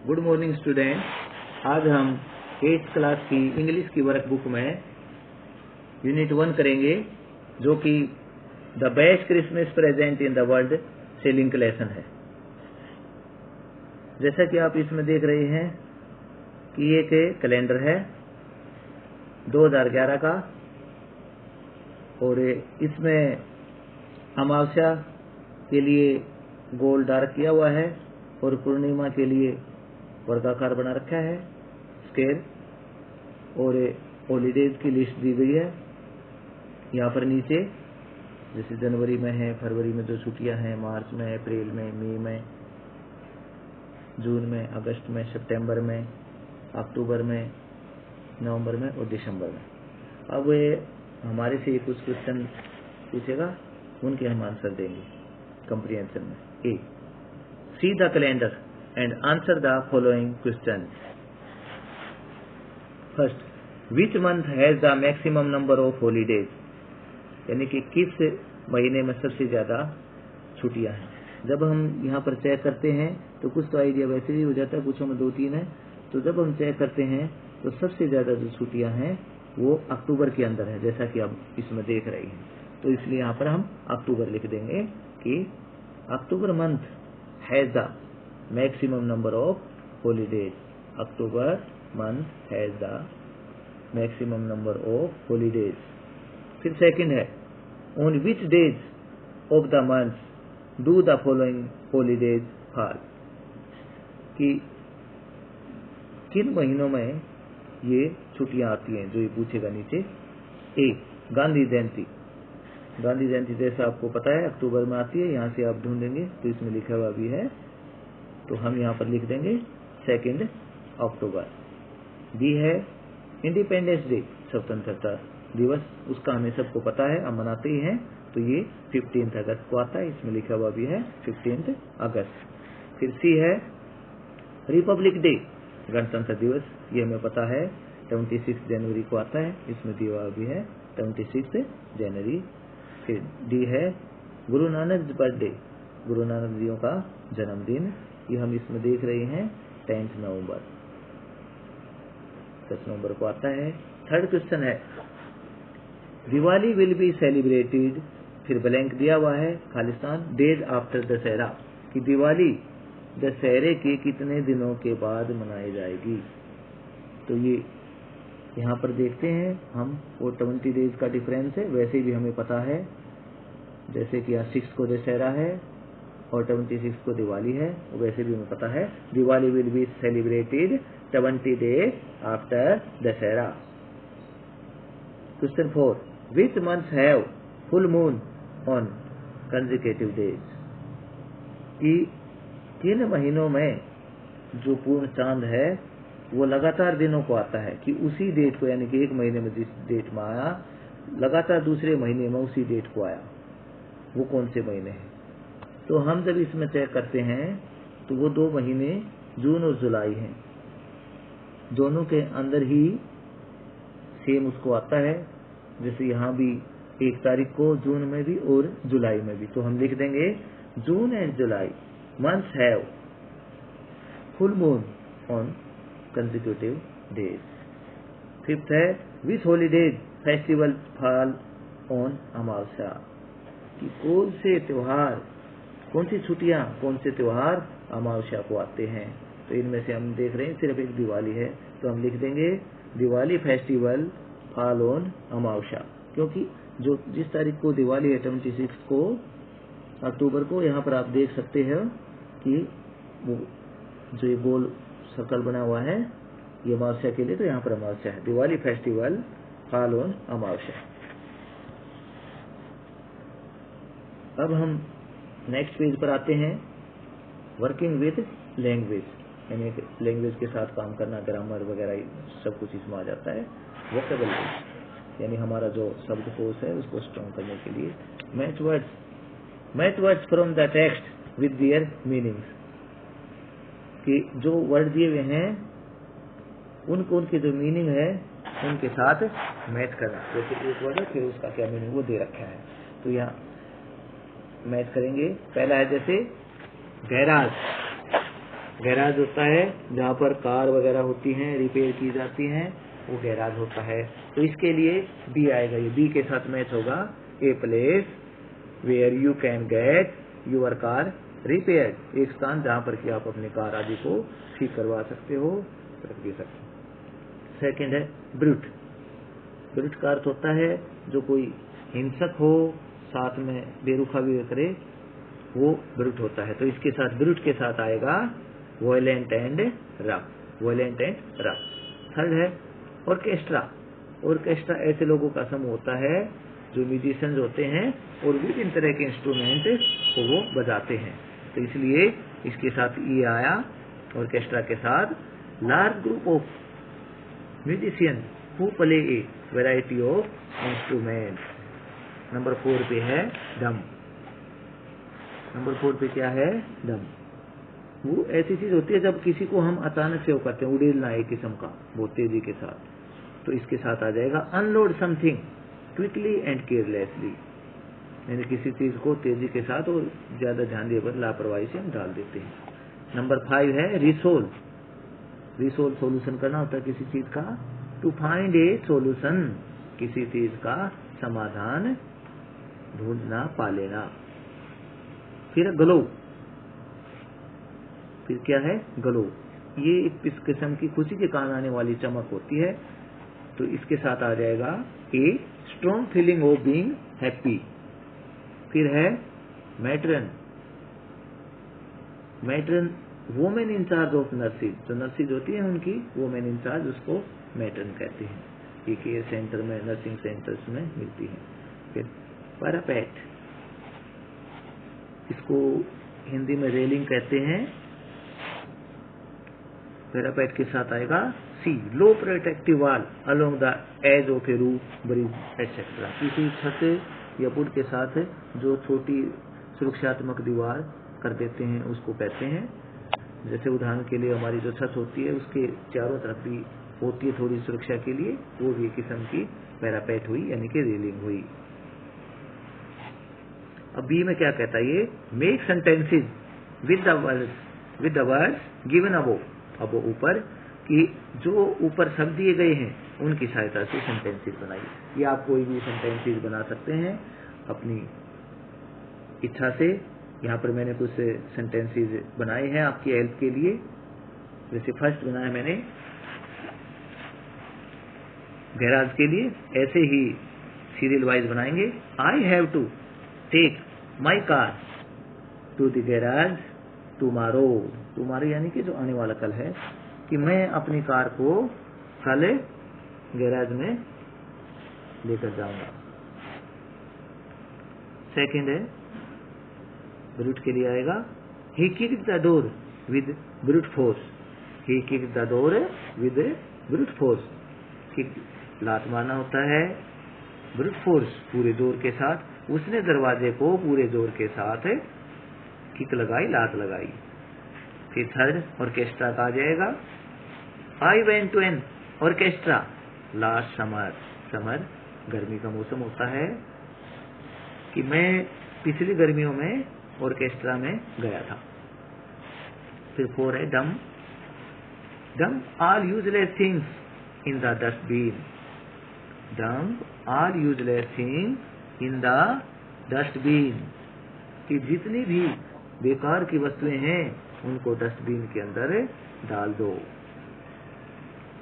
Good morning student. आज हम 8th class की इंग्लिश की वर्कबुक में यूनिट 1 करेंगे, जो कि the best Christmas present in the world से लिंक लेसन है। जैसा कि आप इसमें देख रहे हैं कि एक कैलेंडर है 2011 का, और इसमें अमावस्या के लिए गोल डार्क किया हुआ है और पूर्णिमा के लिए वर्गाकार बना रखा है स्क्वायर, और हॉलीडेज की लिस्ट दी गई है यहाँ पर नीचे। जैसे जनवरी में है, फरवरी में जो छुट्टियां हैं, मार्च में, अप्रैल में, मई में, जून में, अगस्त में, सितंबर में, अक्टूबर में, नवंबर में और दिसंबर में। अब हमारे से कुछ क्वेश्चन पूछेगा, उनके हम आंसर देंगे कंप्रीहेंशन में। A, see the calendar and answer the following questions. First, which month has the maximum number of holidays? यानी कि किस महीने में सबसे ज्यादा छुट्टियां हैं। जब हम यहाँ पर चेक करते हैं तो कुछ तो आइडिया वैसे ही हो जाता है, कुछ में 2-3 है। तो जब हम चेक करते हैं तो सबसे ज्यादा जो छुट्टियां हैं वो अक्टूबर के अंदर है, जैसा कि आप इसमें देख रहे हैं। तो इसलिए यहाँ पर हम अक्टूबर लिख देंगे कि October month has the maximum number of holidays. October month has the maximum number of holidays. फिर सेकंड है, on which days of the month do the following holidays fall? कि किन महीनों में ये छुट्टियां आती हैं, जो ये पूछेगा नीचे। ए, गांधी जयंती। गांधी जयंती जैसा आपको पता है अक्टूबर में आती है, यहाँ से आप ढूंढेंगे तो इसमें लिखा हुआ भी है, तो हम यहाँ पर लिख देंगे 2 अक्टूबर। बी है इंडिपेंडेंस डे, स्वतंत्रता दिवस, उसका हमें सबको पता है, हम मनाते ही हैं, तो ये 15 अगस्त को आता है, इसमें लिखा हुआ भी है 15 अगस्त। फिर सी है रिपब्लिक डे, गणतंत्र दिवस, ये हमें पता है 26 जनवरी को आता है, इसमें दिया हुआ भी है 26 जनवरी। फिर डी है गुरु नानक बर्थडे, गुरु नानक जी का जन्मदिन, ये हम इसमें देख रहे हैं 10 नवंबर, 10 नवंबर को आता है। थर्ड क्वेश्चन है दिवाली विल बी सेलिब्रेटेड, फिर ब्लैंक दिया हुआ है खालिस्तान, डेज आफ्टर दशहरा, कि दिवाली दशहरे के कितने दिनों के बाद मनाई जाएगी। तो ये यहाँ पर देखते हैं हम, वो 20 डेज का डिफरेंस है, वैसे भी हमें पता है, जैसे कि यहाँ 6 को दशहरा है और 26 को दिवाली है, वैसे भी हमें पता है Diwali will be celebrated 20 days after Dussehra. Question 4, which months have full moon on consecutive days, कि किन महीनों में जो पूर्ण चांद है वो लगातार दिनों को आता है, कि उसी डेट को, यानी कि एक महीने में जिस डेट में आया, लगातार दूसरे महीने में उसी डेट को आया, वो कौन से महीने हैं। तो हम जब इसमें चेक करते हैं तो वो 2 महीने जून और जुलाई हैं, दोनों के अंदर ही सेम उसको आता है, जैसे यहाँ भी 1 तारीख को जून में भी और जुलाई में भी। तो हम लिख देंगे June and July months have full moon on consecutive days. Fifth है which holidays festival fall on amavasya, कि कौन से त्योहार, कौन सी छुट्टियां, कौन से त्योहार अमावस्या को आते हैं। तो इनमें से हम देख रहे हैं सिर्फ एक दिवाली है, तो हम लिख देंगे दिवाली फेस्टिवल फॉल ऑन अमावस्या, क्योंकि जो जिस तारीख को दिवाली है 26 को अक्टूबर को, यहाँ पर आप देख सकते हैं कि वो जो ये गोल सर्कल बना हुआ है ये अमावस्या के लिए, तो यहाँ पर अमावस्या है। दिवाली फेस्टिवल फॉल ऑन अमावस्या। अब हम नेक्स्ट पेज पर आते हैं, वर्किंग विद लैंग्वेज, यानी लैंग्वेज के साथ काम करना, ग्रामर वगैरह सब कुछ इसमें आ जाता है। वोकेबुलरी, यानी हमारा जो शब्दकोश है उसको स्ट्रॉन्ग करने के लिए। Match words from the text with their meanings, कि जो वर्ड दिए हुए हैं उनको, उनके जो मीनिंग है उनके साथ मैच करना। जैसे एक वर्ड है फिर उसका क्या मीनिंग वो दे रखा है, तो यहाँ मैच करेंगे। पहला है जैसे गैराज, गैराज होता है जहाँ पर कार वगैरह होती हैं, रिपेयर की जाती हैं, वो गैराज होता है। तो इसके लिए बी आएगा, ये बी के साथ मैच होगा। A place where you can get your car repair, एक स्थान जहाँ पर कि आप अपनी कार आदि को ठीक करवा सकते हो, रख भी सकते हो। सेकेंड है ब्रूट। ब्रूट का अर्थ होता है जो कोई हिंसक हो, साथ में बेरुखा भी करे, वो ब्रूट होता है। तो इसके साथ ब्रूट के साथ आएगा violent and rough, violent and rough. Third है ऑर्केस्ट्रा। ऑर्केस्ट्रा ऐसे लोगों का समूह होता है जो म्यूजिशियंस होते हैं और विभिन्न तरह के इंस्ट्रूमेंट को वो बजाते हैं। तो इसलिए इसके साथ ये आया ऑर्केस्ट्रा के साथ। Large group of musician who play A variety of instrument. Number 4 पे है डम। नंबर 4 पे क्या है? डम। वो ऐसी चीज होती है जब किसी को हम अचानक से वो करते हैं, उड़ेलना एक किस्म का बहुत तेजी के साथ। तो इसके साथ आ जाएगा unload something quickly and carelessly, यानी किसी चीज को तेजी के साथ और ज्यादा ध्यान दिए पर लापरवाही से हम डाल देते हैं। नंबर 5 है रिसोल्व। रिसोल्व सोल्यूशन करना होता है किसी चीज का। टू फाइंड ए सोल्यूशन, किसी चीज का समाधान ढूंढना, पा लेना। फिर ग्लो। फिर क्या है? ग्लो। ये इस किस्म की खुशी के कारण आने वाली चमक होती है। तो इसके साथ आ जाएगा a strong feeling of being happy. फिर है matron. Matron women in charge of nurses, जो नर्सिस होती है उनकी वोमेन इंचार्ज, उसको मैट्रन कहते हैं। ये केयर सेंटर में, नर्सिंग सेंटर्स में मिलती है। फिर पैरापेट, इसको हिंदी में रेलिंग कहते हैं। पैरापेट के साथ आएगा see low protective wall along the edge of a roof bridge etcetera. किसी छत या पुल के साथ जो छोटी सुरक्षात्मक दीवार कर देते हैं उसको कहते हैं। जैसे उदाहरण के लिए हमारी जो छत होती है उसके चारों तरफ भी होती है थोड़ी सुरक्षा के लिए, वो भी एक किस्म की पैरापेट हुई, यानी कि रेलिंग हुई। अब बी में क्या कहता है ये? Make sentences with the words given above. अब ऊपर कि जो ऊपर शब्द दिए गए हैं उनकी सहायता से सेंटेंसेस बनाइए। ये आप कोई भी सेंटेंसेस बना सकते हैं अपनी इच्छा से। यहाँ पर मैंने कुछ सेंटेंसेस बनाए हैं आपकी हेल्प के लिए। जैसे फर्स्ट बनाया मैंने गैराज के लिए, ऐसे ही सीरियल वाइज बनाएंगे। I have to take my car to the garage tomorrow. Tomorrow यानी कि जो आने वाला कल है, कि मैं अपनी कार को कल गैराज में लेकर जाऊंगा। सेकंड है ब्रूट के लिए आएगा he kicked the door with brute force. He kicked the door with brute force. Kick लात मारना होता है, ब्रूट फोर्स पूरे जोर के साथ। उसने दरवाजे को पूरे जोर के साथ किक लगाई, लात लगाई। फिर थर्ड ऑर्केस्ट्रा का आ जाएगा। I went to an orchestra last summer. Summer गर्मी का मौसम होता है, कि मैं पिछली गर्मियों में ऑर्केस्ट्रा में गया था। फिर 4 है dump. Dump all useless things in the dustbin. Dump all useless things in the dustbin, कि जितनी भी बेकार की वस्तुएं हैं उनको डस्टबिन के अंदर डाल दो।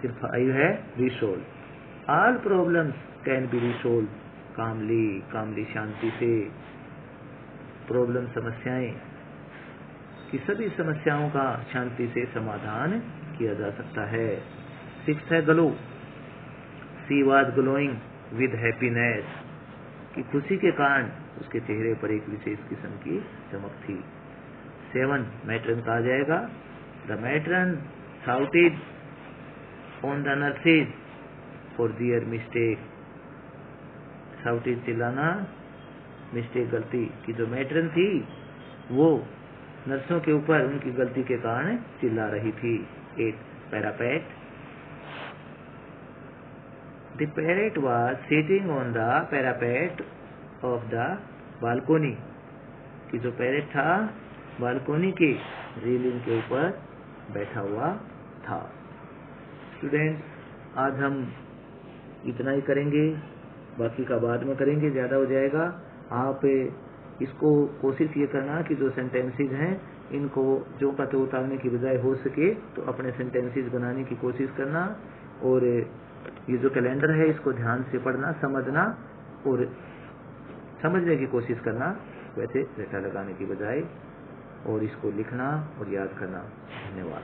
फिर 5 है resolve. All problems can be resolve calmly. Calmly शांति से। प्रॉब्लम समस्याएं, कि सभी समस्याओं का शांति से समाधान किया जा सकता है। 6 है glow. She was glowing with happiness, कि खुशी के कारण उसके चेहरे पर एक विशेष किस्म की चमक थी। 7 मैट्रन का आ जाएगा। The matron shouted on the nurses for their mistake. Shouted चिल्लाना, मिस्टेक गलती, कि जो मैट्रन थी वो नर्सों के ऊपर उनकी गलती के कारण चिल्ला रही थी। 8 parapet. The parrot was sitting on the parapet of the balcony, कि जो पैरेट था बालकोनी के रेलिंग के ऊपर बैठा हुआ था। स्टूडेंट्स, आज हम इतना ही करेंगे, बाकी का बाद में करेंगे, ज़्यादा हो जाएगा। आप इसको कोशिश ये करना कि जो सेंटेंसेस हैं इनको जो का तो उतारने की बजाय हो सके तो अपने सेंटेंसेस बनाने की कोशिश करना, और ये जो कैलेंडर है इसको ध्यान से पढ़ना, समझना और समझने की कोशिश करना, वैसे रटा लगाने की बजाय, और इसको लिखना और याद करना। धन्यवाद।